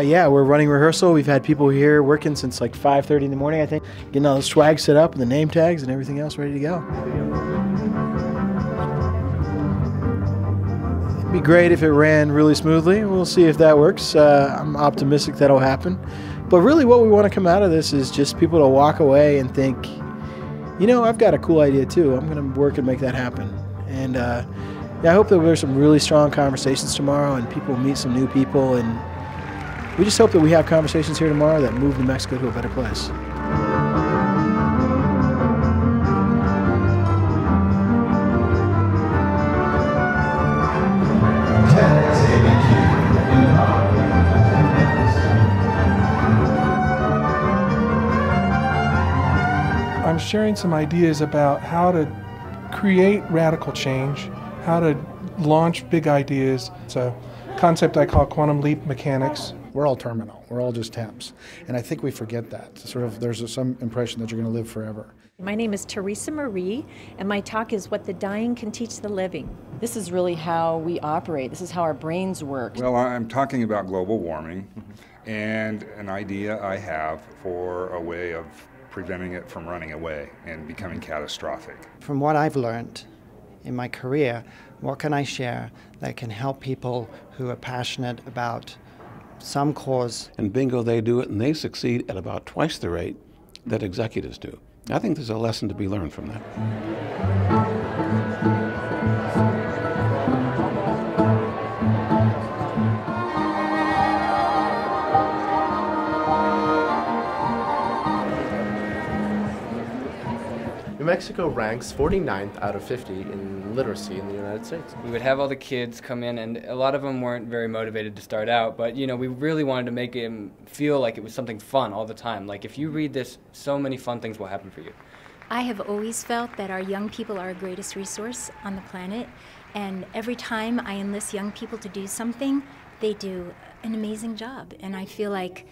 Yeah, we're running rehearsal. We've had people here working since like 5:30 in the morning, I think, getting all the swag set up and the name tags and everything else ready to go. It'd be great if it ran really smoothly. We'll see if that works. I'm optimistic that'll happen. But really what we want to come out of this is just people to walk away and think, you know, I've got a cool idea too. I'm going to work and make that happen. And yeah, I hope that there's some really strong conversations tomorrow and people meet some new people. And we just hope that we have conversations here tomorrow that move New Mexico to a better place. I'm sharing some ideas about how to create radical change, how to launch big ideas. It's a concept I call quantum leap mechanics. We're all terminal. We're all just temps. And I think we forget that. Sort of, there's some impression that you're going to live forever. My name is Teresa Marie, and my talk is What the Dying Can Teach the Living. This is really how we operate. This is how our brains work. Well, I'm talking about global warming and an idea I have for a way of preventing it from running away and becoming catastrophic. From what I've learned in my career, what can I share that can help people who are passionate about some cause? And bingo, they do it, and they succeed at about twice the rate that executives do. I think there's a lesson to be learned from that. New Mexico ranks 49th out of 50 in literacy in the United States. We would have all the kids come in, and a lot of them weren't very motivated to start out, but you know, we really wanted to make them feel like it was something fun all the time. Like, if you read this, so many fun things will happen for you. I have always felt that our young people are our greatest resource on the planet, and every time I enlist young people to do something, they do an amazing job. And I feel like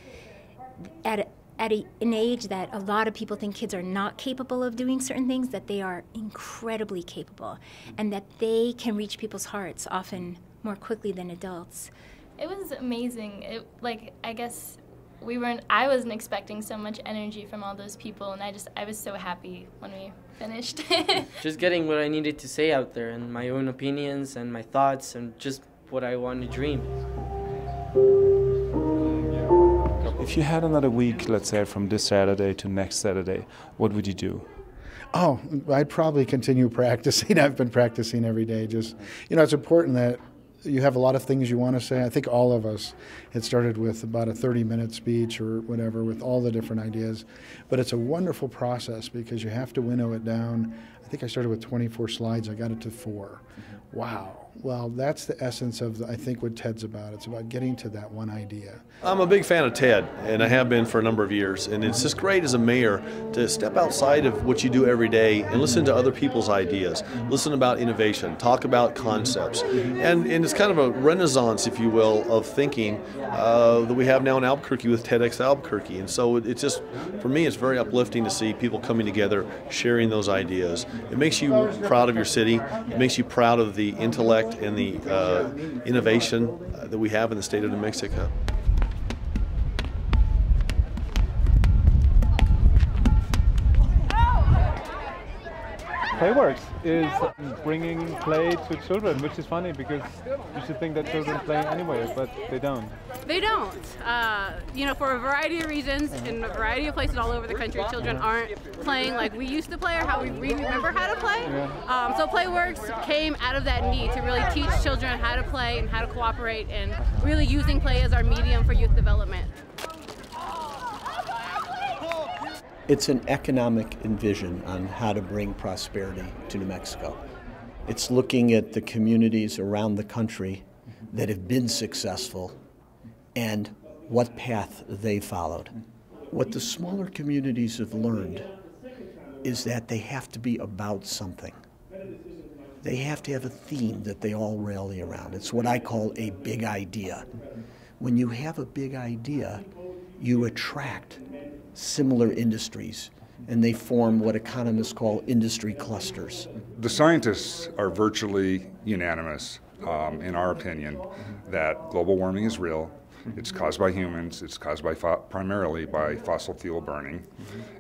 at an age that a lot of people think kids are not capable of doing certain things, that they are incredibly capable, and that they can reach people's hearts often more quickly than adults. It was amazing. I guess I wasn't expecting so much energy from all those people, and I was so happy when we finished. Just getting what I needed to say out there, and my own opinions and my thoughts, and just what I wanted to dream. If you had another week, let's say from this Saturday to next Saturday, what would you do? Oh, I'd probably continue practicing. I've been practicing every day. Just, you know, it's important that you have a lot of things you want to say. I think all of us, it started with about a 30-minute speech or whatever with all the different ideas. But it's a wonderful process because you have to winnow it down. I think I started with 24 slides. I got it to 4. Wow. Well, that's the essence of, I think, what TED's about. It's about getting to that one idea. I'm a big fan of TED, and I have been for a number of years. And it's just great as a mayor to step outside of what you do every day and listen to other people's ideas, listen about innovation, talk about concepts. And it's kind of a renaissance, if you will, of thinking that we have now in Albuquerque with TEDxABQ. And so it's just, for me, it's very uplifting to see people coming together, sharing those ideas. It makes you proud of your city. It makes you proud of the intellect and the innovation that we have in the state of New Mexico. Playworks is bringing play to children, which is funny because you should think that children play anyway, but they don't. They don't. You know, for a variety of reasons, in a variety of places all over the country, children aren't playing like we used to play or how we remember how to play. Yeah. So Playworks came out of that need to really teach children how to play and how to cooperate, and really using play as our medium for youth development. It's an economic envision on how to bring prosperity to New Mexico. It's looking at the communities around the country that have been successful and what path they followed. What the smaller communities have learned is that they have to be about something. They have to have a theme that they all rally around. It's what I call a big idea. When you have a big idea, you attract similar industries, and they form what economists call industry clusters. The scientists are virtually unanimous, in our opinion, that global warming is real, It's caused by humans. It's caused by primarily by fossil fuel burning.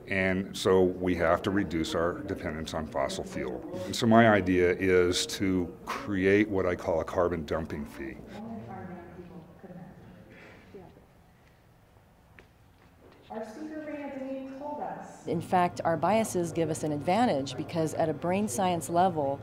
And so we have to reduce our dependence on fossil fuel. And so my idea is to create what I call a carbon dumping fee. In fact, our biases give us an advantage because at a brain science level,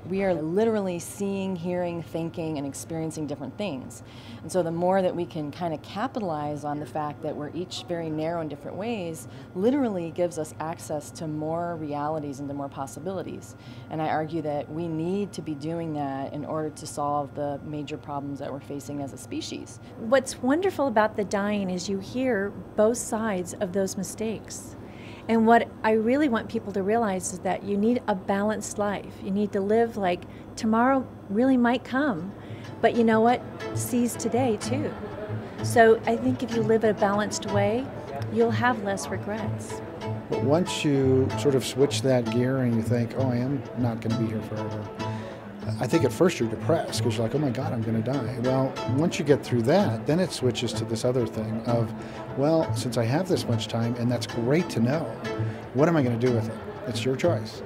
we are literally seeing, hearing, thinking, and experiencing different things. And so the more that we can kind of capitalize on the fact that we're each very narrow in different ways, literally gives us access to more realities and to more possibilities. And I argue that we need to be doing that in order to solve the major problems that we're facing as a species. What's wonderful about the dying is you hear both sides of those mistakes. And what I really want people to realize is that you need a balanced life. You need to live like tomorrow really might come, but you know what? Seize today too. So I think if you live a balanced way, you'll have less regrets. But once you sort of switch that gear and you think, oh, I am not going to be here forever, I think at first you're depressed because you're like, oh my God, I'm going to die. Well, once you get through that, then it switches to this other thing of, well, since I have this much time, and that's great to know, what am I going to do with it? It's your choice.